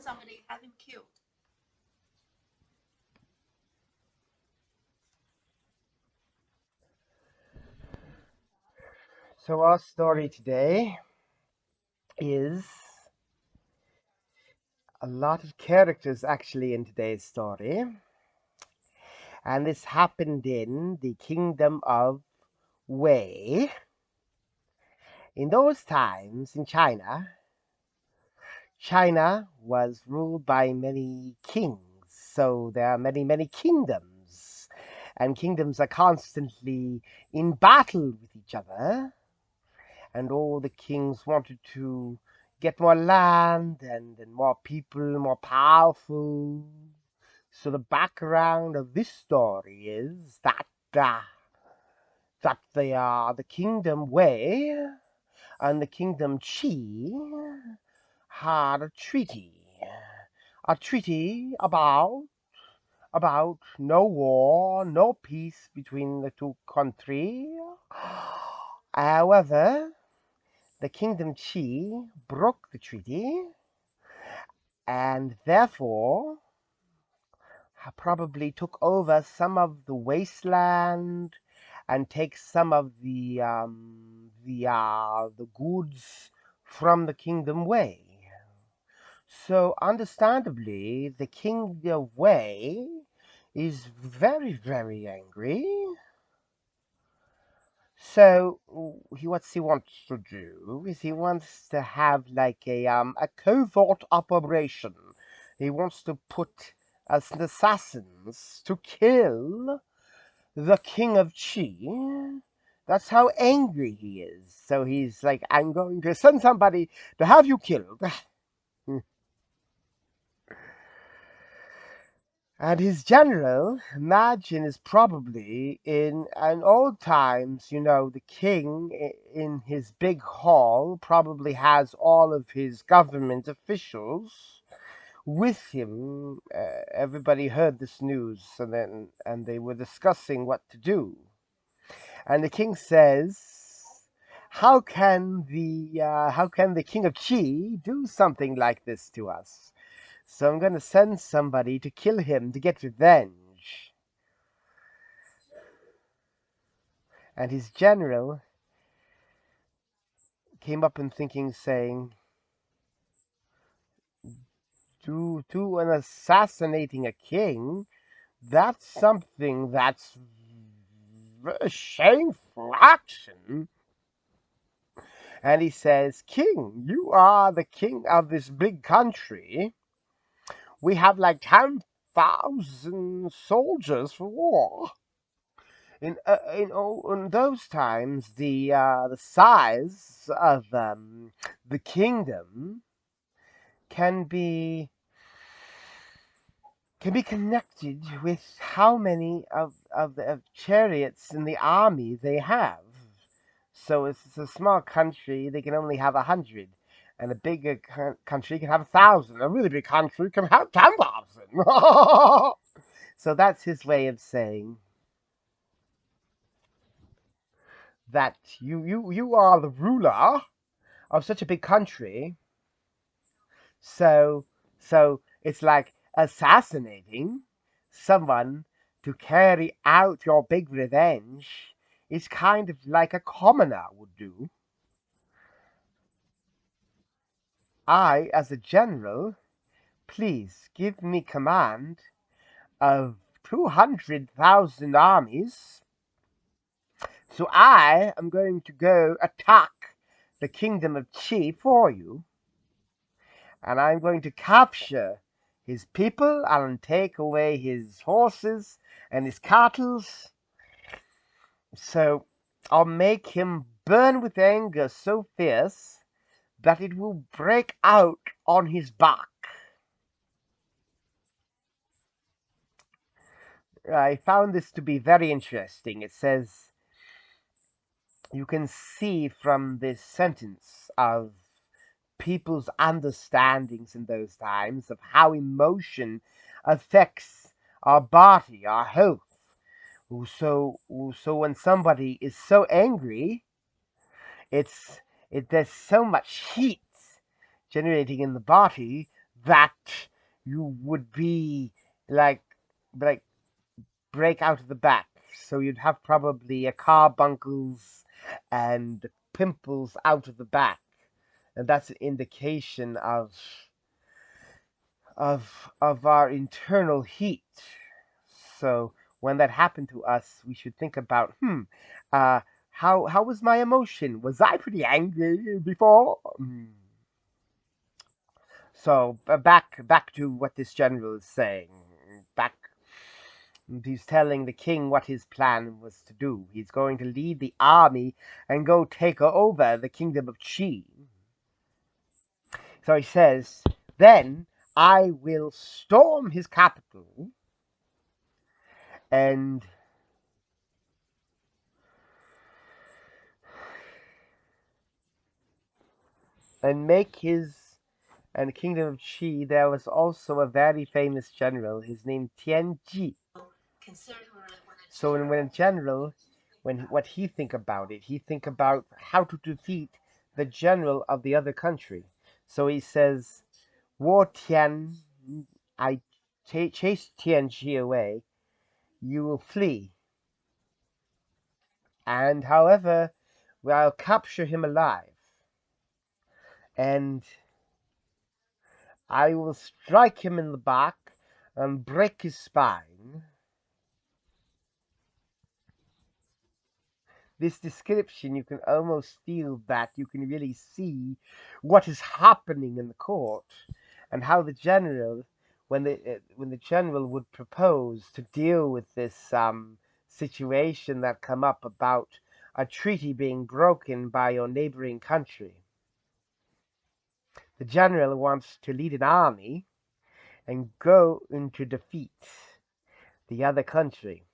somebody had him killed. So our story today is a lot of characters actually in today's story, and this happened in the kingdom of Wei. In those times in China, China was ruled by many kings, so there are many kingdoms, and kingdoms are constantly in battle with each other, and all the kings wanted to get more land and more people, more powerful. So the background of this story is that the kingdom Wei and the kingdom Qi had a treaty about no war, no peace between the two countries. However, the kingdom Qi broke the treaty and therefore probably took over some of the wasteland and take some of the goods from the kingdom Wei. So understandably, the kingdom Wei is very angry. So what he wants to do is he wants to have like a covert operation. He wants to put as assassins to kill the king of Qi. That's how angry he is. So he's like, I'm going to send somebody to have you killed. And his general, imagine, is probably in old times, the king in his big hall probably has all of his government officials with him. Everybody heard this news, and they were discussing what to do. And the king says, how can the king of Qi do something like this to us? So I'm going to send somebody to kill him to get revenge. And his general came up and thinking, saying, to an assassinating a king, that's something that's a shameful action. And he says, King, you are the king of this big country. We have like 10,000 soldiers for war. In those times, the size of the kingdom can be connected with how many of chariots in the army they have. So if it's a small country, they can only have 100, and a bigger country can have 1,000. A really big country can have 10,000. So that's his way of saying that you are the ruler of such a big country. So it's like assassinating someone to carry out your big revenge is kind of like a commoner would do. I, as a general, please give me command of 200,000 armies. So I am going to go attack the kingdom of Qi for you, and I'm going to capture his people and take away his horses and his cattle. So I'll make him burn with anger so fierce that it will break out on his back. I found this to be very interesting. It says you can see from this sentence of people's understandings in those times of how emotion affects our body, our health. So when somebody is so angry, it's there's so much heat generating in the body that you would be like like break out of the back. So you'd have probably a carbuncles and pimples out of the back, and that's an indication of our internal heat. So when that happened to us, we should think about, uh, how was my emotion? Was I pretty angry before? So back to what this general is saying. Back, he's telling the king what his plan was to do. He's going to lead the army and go take over the kingdom of Qi. So he says, then I will storm his capital and make his and the kingdom of Qi. There was also a very famous general. His name Tianji. So when a general, when what he think about it, he think about how to defeat the general of the other country. So he says, "War Tian, I chase Tianji away. You will flee, and however, I'll capture him alive, and I will strike him in the back and break his spine." This description, you can almost feel that you can really see what is happening in the court and how the general, when the general would propose to deal with this situation that come up about a treaty being broken by your neighboring country. The general wants to lead an army and go into defeat the other country.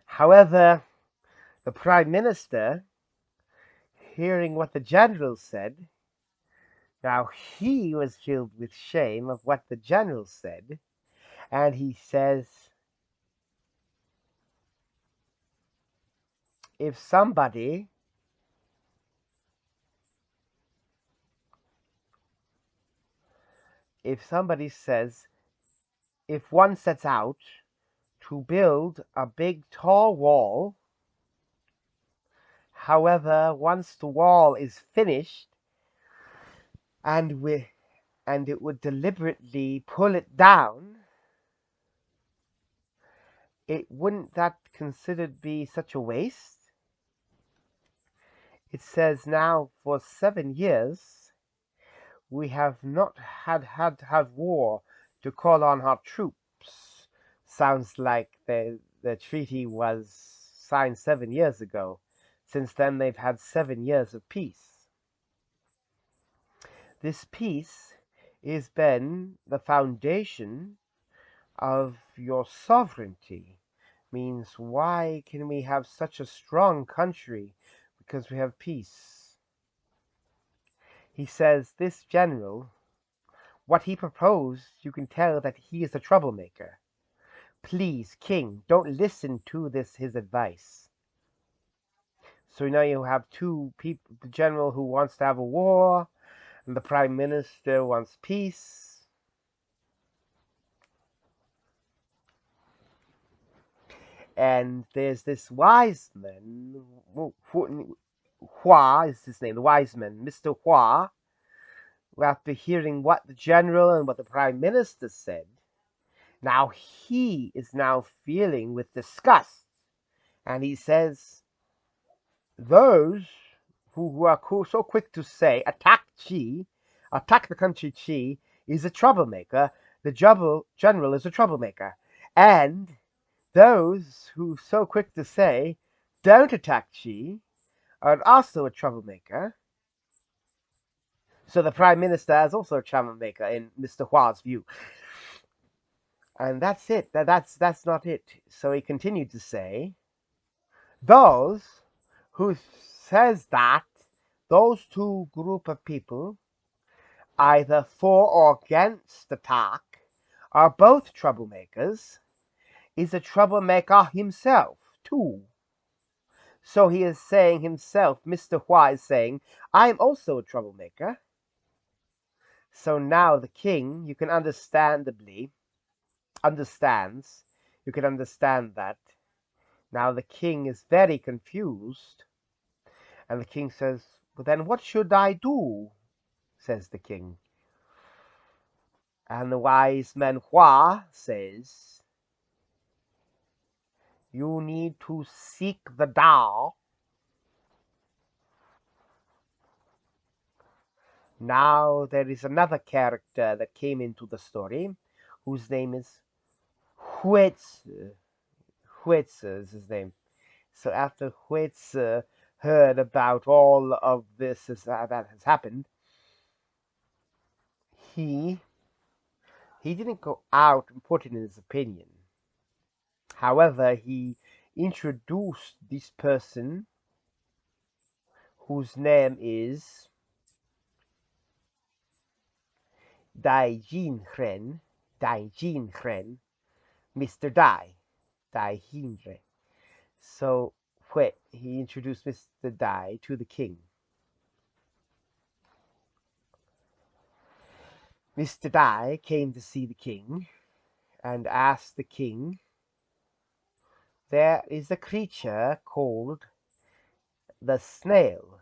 However, the prime minister, hearing what the general said, now he was filled with shame of what the general said, and he says, if somebody says, if one sets out to build a big tall wall, however, once the wall is finished and it would deliberately pull it down, it wouldn't that considered be such a waste? It says now for 7 years we have not had war to call on our troops. Sounds like the treaty was signed 7 years ago. Since then, they've had 7 years of peace. This peace has been the foundation of your sovereignty. Means, why can we have such a strong country? Because we have peace. He says this general, what he proposed, you can tell that he is a troublemaker. Please, king, don't listen to his advice. So now you have two people, the general who wants to have a war, and the prime minister wants peace. And there's this wise man, Hua is his name, the wise man, Mr. Hua, who after hearing what the general and what the prime minister said, now he is now feeling with disgust. And he says, those who are so quick to say, attack the country Qi, is a troublemaker. The general is a troublemaker. And those who so quick to say, don't attack Qi, are also a troublemaker. So the prime minister is also a troublemaker in Mr. Hua's view. And that's it. That's not it. So he continued to say, those who says that those two group of people, either for or against attack, are both troublemakers, is a troublemaker himself too. So he is saying himself, Mr. Hua is saying, I am also a troublemaker. So now the king, you can understands, you can understand that. Now the king is very confused, and the king says, "Well, then what should I do?" says the king. And the wise man Hua says, "You need to seek the Tao." Now there is another character that came into the story, whose name is Huizi. Huizi is his name. So after Huizi heard about all of this that has happened, he didn't go out and put in his opinion. However, he introduced this person whose name is Dai Jinren, Mr. Dai Jinren. So he introduced Mr. Dai to the king. Mr. Dai came to see the king and asked the king, "There is a creature called the snail.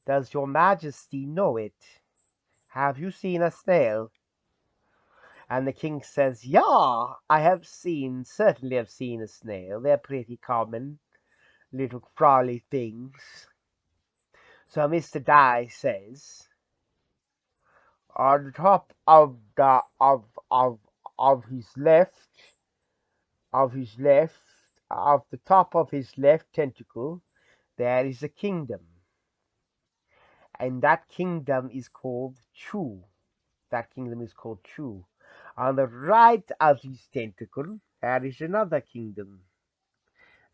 Does your majesty know it? Have you seen a snail?" And the king says, "Yeah, certainly have seen a snail. They're pretty common, little crawly things." So Mr. Dai says, on top of the of his left of his left of the top of his left tentacle, there is a kingdom, and that kingdom is called Chu. That kingdom is called Chu. On the right of his tentacle, there is another kingdom.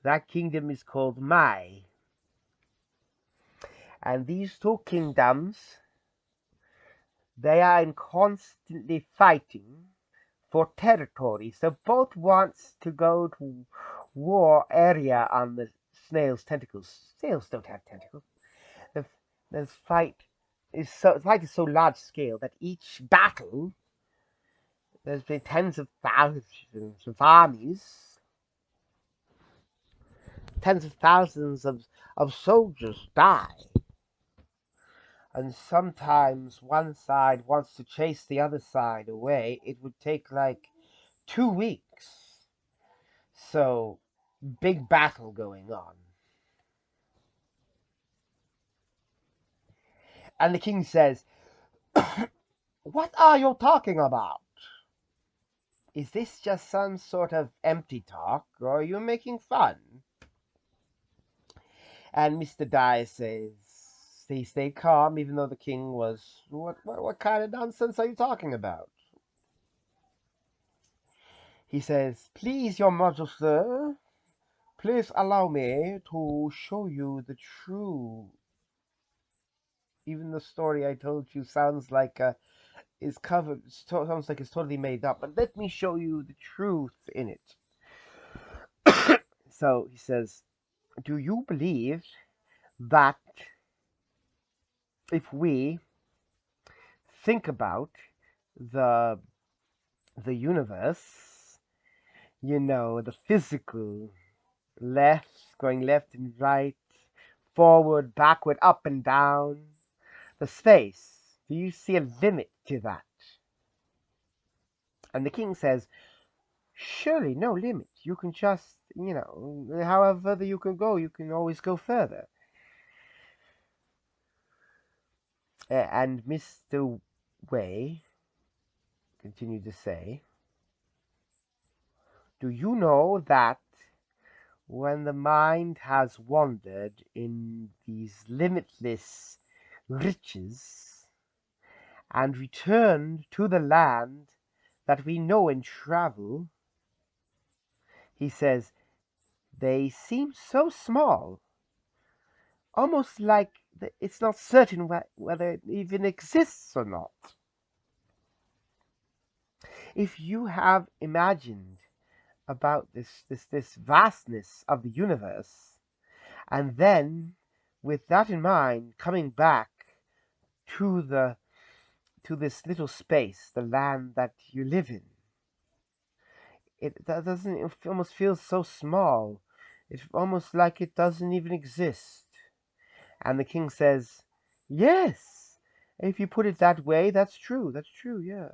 That kingdom is called Mai. And these two kingdoms, they are in constantly fighting for territory. So both wants to go to war area on the snail's tentacles. Snails don't have tentacles. The, the fight is so large scale that each battle there's been tens of thousands of armies, tens of thousands of soldiers die. And sometimes one side wants to chase the other side away. It would take like 2 weeks. So, big battle going on. And the king says, "What are you talking about? Is this just some sort of empty talk, or are you making fun?" And Mr. Dai says, he stayed calm, even though the king was, what kind of nonsense are you talking about? He says, "Please, your majesty, please allow me to show you the true." Even the story I told you sounds like sounds like it's totally made up, but let me show you the truth in it. So he says, "Do you believe that if we think about the the universe, the physical, going left and right, forward, backward, up and down, the space, do you see a limit to that?" And the king says, "Surely no limit. You can just, however further you can go, you can always go further." And Mr. Wei continued to say, "Do you know that when the mind has wandered in these limitless riches and returned to the land that we know and travel," he says, "they seem so small, almost like it's not certain whether it even exists or not. If you have imagined about this vastness of the universe, and then with that in mind coming back to the to this little space, the land that you live in. That doesn't, it almost feels so small. It's almost like it doesn't even exist. And the king says, yes, if you put it that way, that's true. That's true, yeah.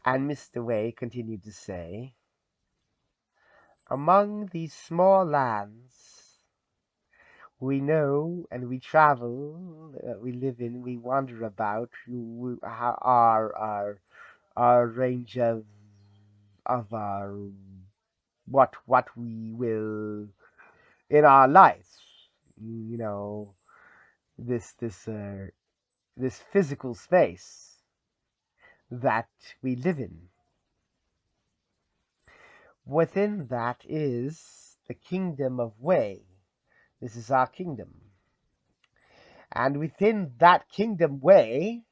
And Mr. Wei continued to say, among these small lands we know and we travel, we live in, we wander about, our range of our what we will in our lives, you know, this physical space that we live in. Within that is the kingdom of Wei. This is our kingdom. And within that kingdom Wei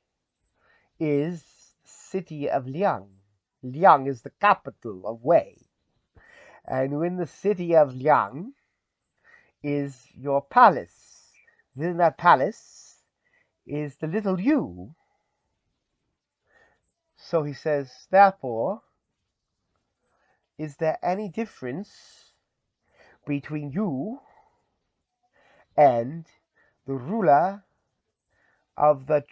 is the city of Liang. Liang is the capital of Wei. And in the city of Liang is your palace. Within that palace is the little you. So he says, therefore, is there any difference between you and the ruler of the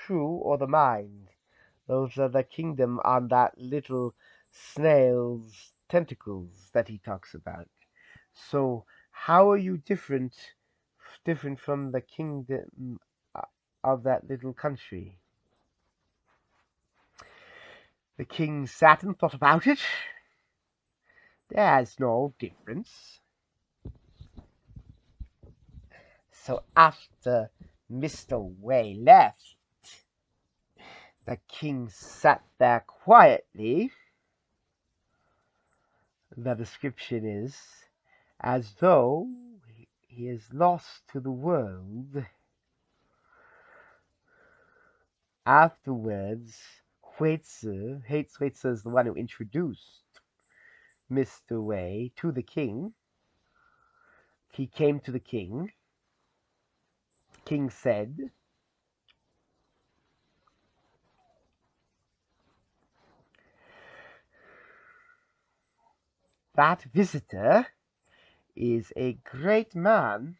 true or the mind? Those are the kingdom on that little snail's tentacles that he talks about. So how are you different from the kingdom of that little country? The king sat and thought about it. There's no difference. So after Mr. Wei left, the king sat there quietly. The description is as though he is lost to the world. Afterwards, Hui Tzu is the one who introduced Mr. Wei to the king. He came to the king. King said, that visitor is a great man.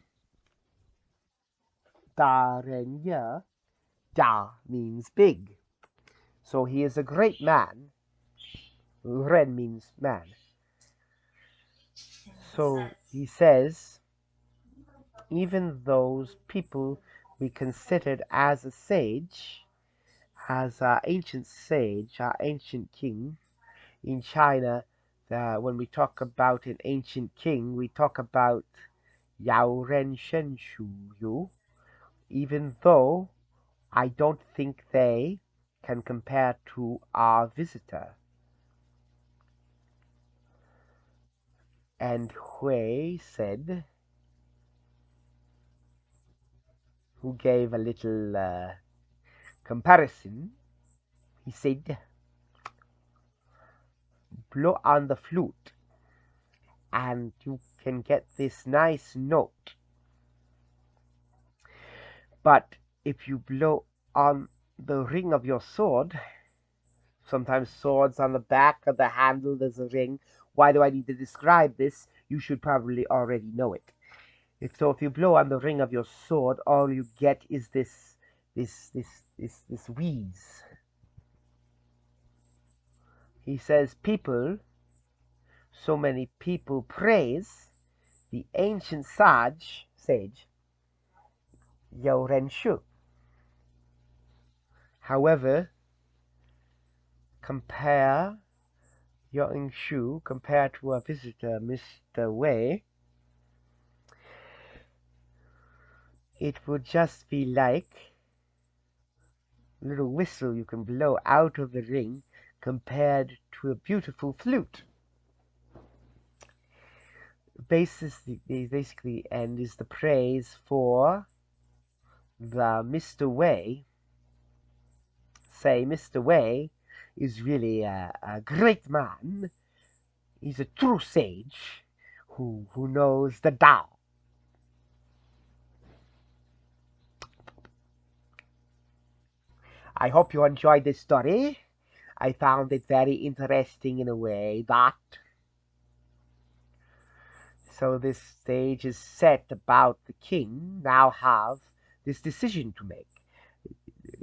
Da Ren Ye. Da means big. So he is a great man. Ren means man. So he says, even those people we considered as a sage, as our ancient sage, our ancient king in China, when we talk about an ancient king, we talk about Yao Ren Shen Shu Yu, even though I don't think they can compare to our visitor. And Hui said, who gave a little comparison, he said, blow on the flute and you can get this nice note. But if you blow on the ring of your sword, sometimes swords on the back of the handle, there's a ring. Why do I need to describe this? You should probably already know it. So if you blow on the ring of your sword, all you get is this wheeze. He says so many people praise the ancient sage Yao Ren Shu. However, compare Yao Shu compared to a visitor, Mr. Wei, it would just be like a little whistle you can blow out of the ring compared to a beautiful flute. Basically, and is the praise for the Mr. Wei. Say, Mr. Wei is really a great man. He's a true sage who knows the Tao. I hope you enjoyed this story. I found it very interesting in a way that so this stage is set about the king now have this decision to make,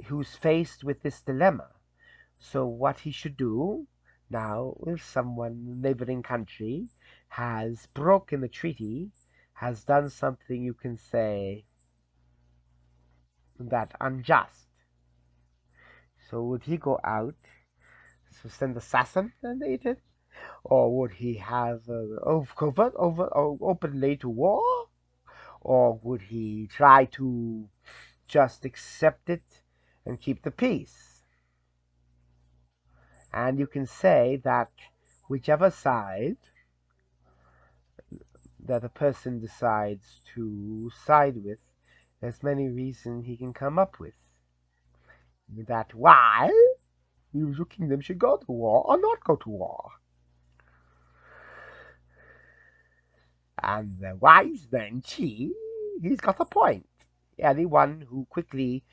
who's faced with this dilemma. So what he should do now, if someone in a neighboring country has broken the treaty, has done something you can say that unjust. So would he go out to send assassin and eat it? Or would he have covert, openly to war? Or would he try to just accept it and keep the peace? And you can say that whichever side that a person decides to side with, there's many reasons he can come up with. That why the kingdom should go to war or not go to war. And the wise man, he's got a point. Anyone who quickly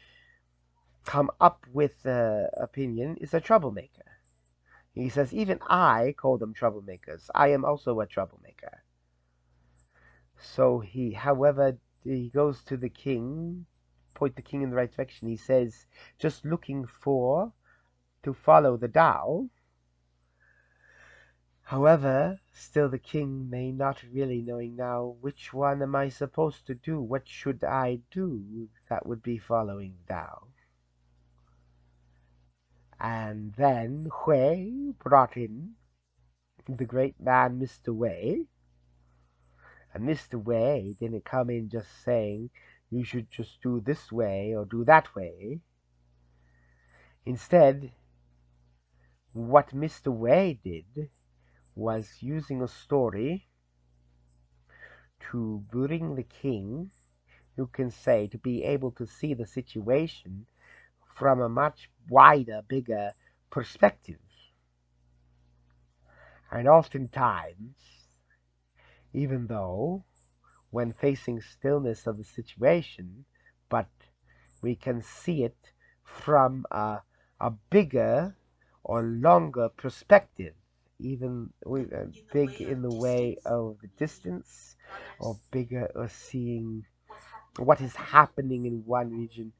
come up with an opinion is a troublemaker. He says, even I call them troublemakers. I am also a troublemaker. So however, he goes to the king, point the king in the right direction. He says, just looking for to follow the Tao. However, still the king may not really knowing now which one am I supposed to do. What should I do that would be following Tao? And then Hui brought in the great man Mr. Wei. And Mr. Wei didn't come in just saying you should just do this way or do that way. Instead, what Mr. Wei did was using a story to bring the king, you can say, to be able to see the situation from a much wider, bigger perspective. And oftentimes, even though when facing stillness of the situation, but we can see it from a bigger or longer perspective, even big in the way of the distance, or bigger or seeing what is happening in one region,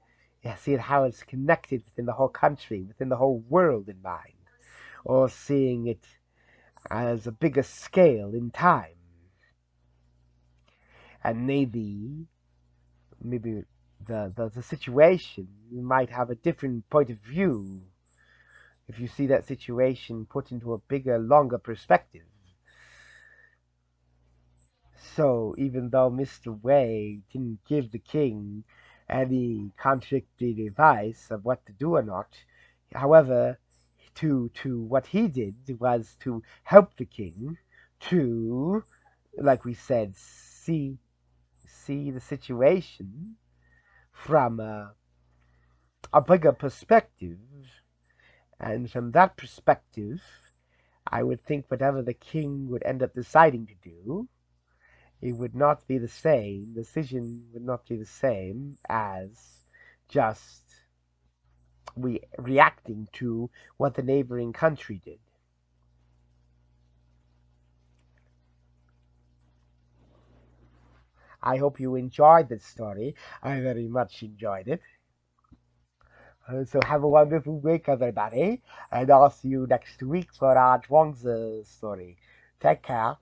see it how it's connected within the whole country, within the whole world in mind, or seeing it as a bigger scale in time. And maybe the situation, you might have a different point of view if you see that situation put into a bigger, longer perspective. So even though Mr. Wei didn't give the king any contradictory advice of what to do or not, however, to what he did was to help the king to, like we said, see the situation from a bigger perspective. And from that perspective, I would think whatever the king would end up deciding to do, it would not be the same, decision would not be the same as just reacting to what the neighboring country did. I hope you enjoyed this story. I very much enjoyed it. So have a wonderful week, everybody, and I'll see you next week for our Zhuang Tzu story. Take care.